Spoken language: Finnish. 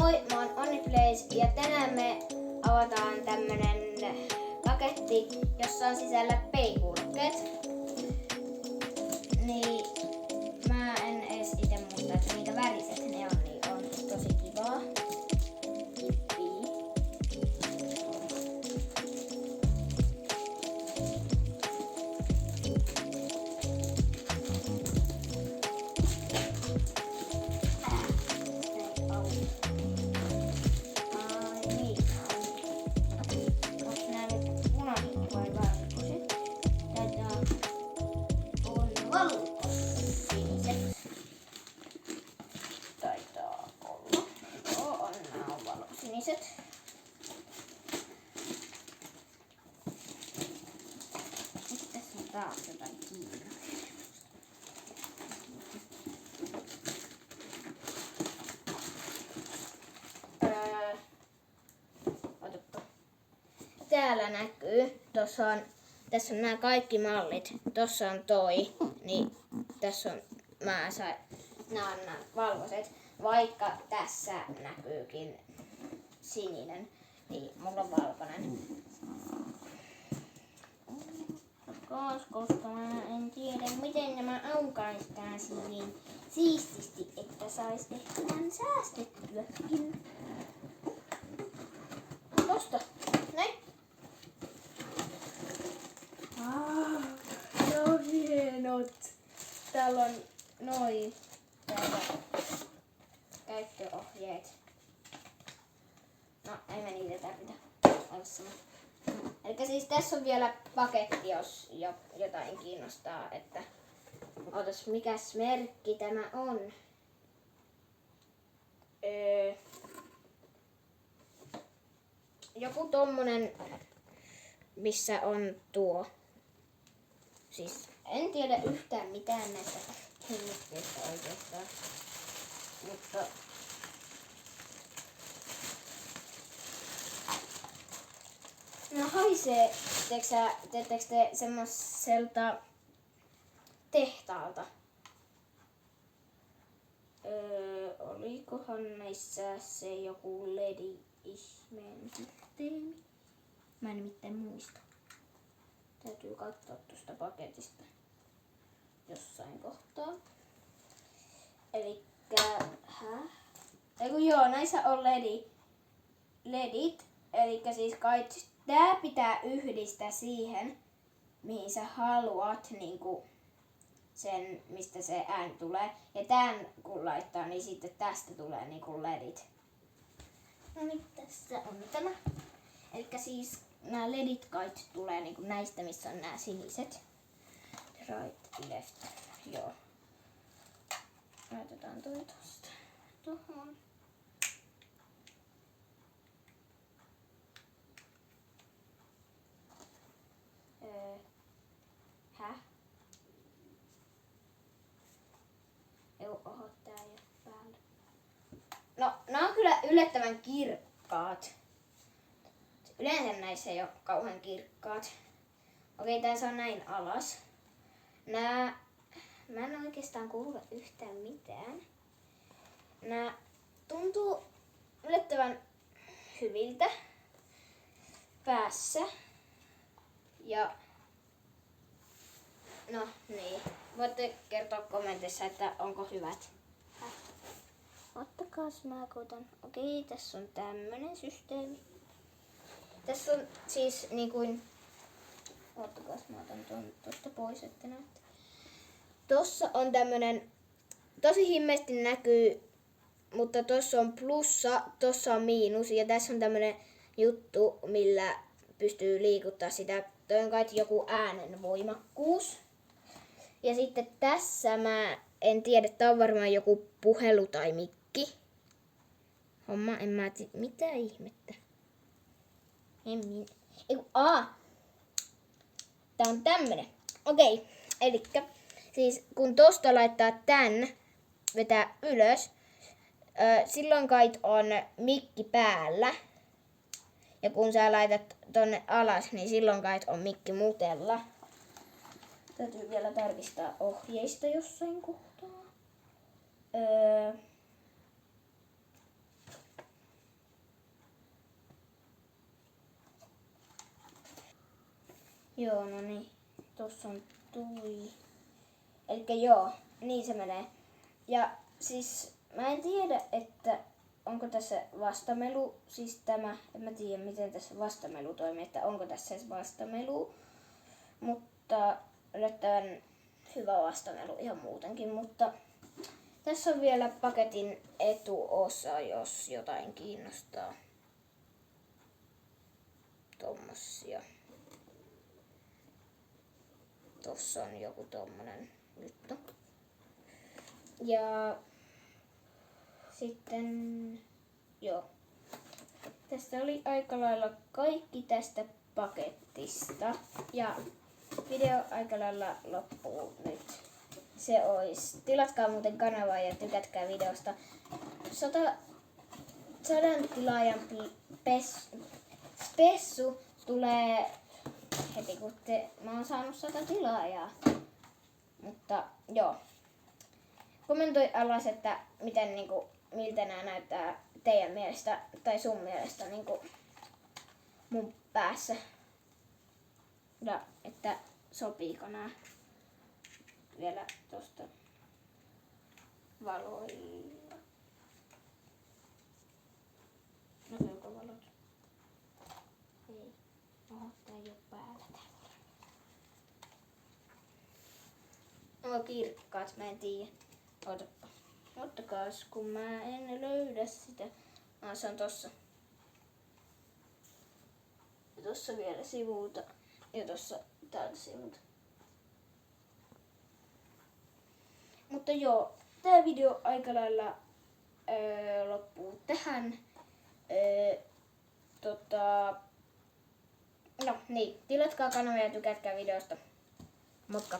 Moi, mä oon Onniplace ja tänään me avataan tämmönen paketti, jossa on sisällä peikuulokkeet. Niin mä en edes ite muista, että minkä väriset ne on, niin on tosi kivaa. Taitaa olla. Joo, on nää valosiniset. Nyt tässä on taas jotain kiinaa. Otapa. Täällä näkyy. Tässä on nämä kaikki mallit. Tossa on toi. Niin tässä on nämä on nämä valkoiset. Vaikka tässä näkyykin sininen, niin mulla on valkoinen. Koska mä en tiedä, miten nämä aukaistaan niin siististi, että sais ehkä vähän säästettyäkin. Tosta. Näin. No hienot. Täällä on täällä käyttöohjeet. No, ei me niitä tarvita. Eli siis tässä on vielä paketti, jos jotain kiinnostaa, että otas mikäs merkki tämä on. Joku tommonen, missä on tuo. Siis en tiedä yhtään mitään näistä himmikkeistä oikeastaan. Mutta no haisee, teettekö te semmoiselta tehtaalta? Olikohan näissä se joku LED-ihmeen systeemi? Mä en nimittäin muista. Täytyy katsoa tuosta paketista jossain kohtaa. Elikkä, joo, näissä on ledit. Elikkä siis kai tää pitää yhdistää siihen, mihin sä haluat niinku sen, mistä se ääni tulee. Ja tän kun laittaa, niin sitten tästä tulee niinku ledit. No niin, tässä on tämä. Elikkä siis nämä ledit kai tulee niinku näistä, missä on nämä siniset. Right, left, joo. Laitetaan toi tosta tohon. Oho, tää ei oo päällä. No, nää on kyllä yllättävän kirkkaat. Yleensä näissä ei oo kauhean kirkkaat. Okei, tässä on näin alas. Mä en oikeastaan kuule yhtään mitään. Nää tuntuu yllättävän hyviltä päässä. Ja no niin, voitte kertoa kommentissa, että onko hyvät. Ottakaas mä koitan. Okei, tässä on tämmönen systeemi. Tässä on siis niin kuin, ottakaas mä otan tuon tosta pois, että näette. Tossa on tämmönen, tosi himmeästi näkyy, mutta tossa on plussa, tossa on miinus ja tässä on tämmönen juttu, millä pystyy liikuttaa sitä. Toi on kai joku äänenvoimakkuus. Ja sitten tässä mä en tiedä, tää on varmaan joku puhelu tai mikki. Homma, en mä tiedä, mitä ihmettä. Tää on tämmönen. Okei, elikkä siis kun tosta laittaa tän, vetää ylös, silloin kai on mikki päällä. Ja kun sä laitat tonne alas, niin silloin kai on mikki mutella. Täytyy vielä tarkistaa ohjeista jossain kohtaa. Joo, no niin. Tossa on tui. Elikkä joo, niin se menee. Ja siis mä en tiedä, että onko tässä vastamelu, siis tämä, en mä tiedä miten tässä vastamelu toimii, että onko tässä edes vastamelu, mutta yllättävän hyvä vastamelu ihan muutenkin, mutta tässä on vielä paketin etuosa, jos jotain kiinnostaa. Tommosia. Tossa on joku tommonen juttu. Ja sitten, joo. Tästä oli aika lailla kaikki tästä paketista. Ja video aika lailla loppuu nyt. Se ois. Tilatkaa muuten kanavaa ja tykätkää videosta. 100 tilaajan spessu tulee heti kun mä oon saanut 100 tilaajaa. Mutta joo. Kommentoi alas, että miten miltä nämä näyttää teidän mielestä tai sun mielestä mun päässä. Ja että sopiiko nämä vielä tosta valoilla. Näkyykö valot? Ei. Oho, tää ei oo päällä täällä. Onko kirkkaat? Mä en tiedä. Ottakaas, kun mä en löydä sitä. Se on tossa. Ja tossa vielä sivulta. Ja tossa täältä sivulta. Mutta joo, tää video aika lailla loppuu tähän. No niin, tilatkaa kanavaa ja tykätkää videosta. Moikka!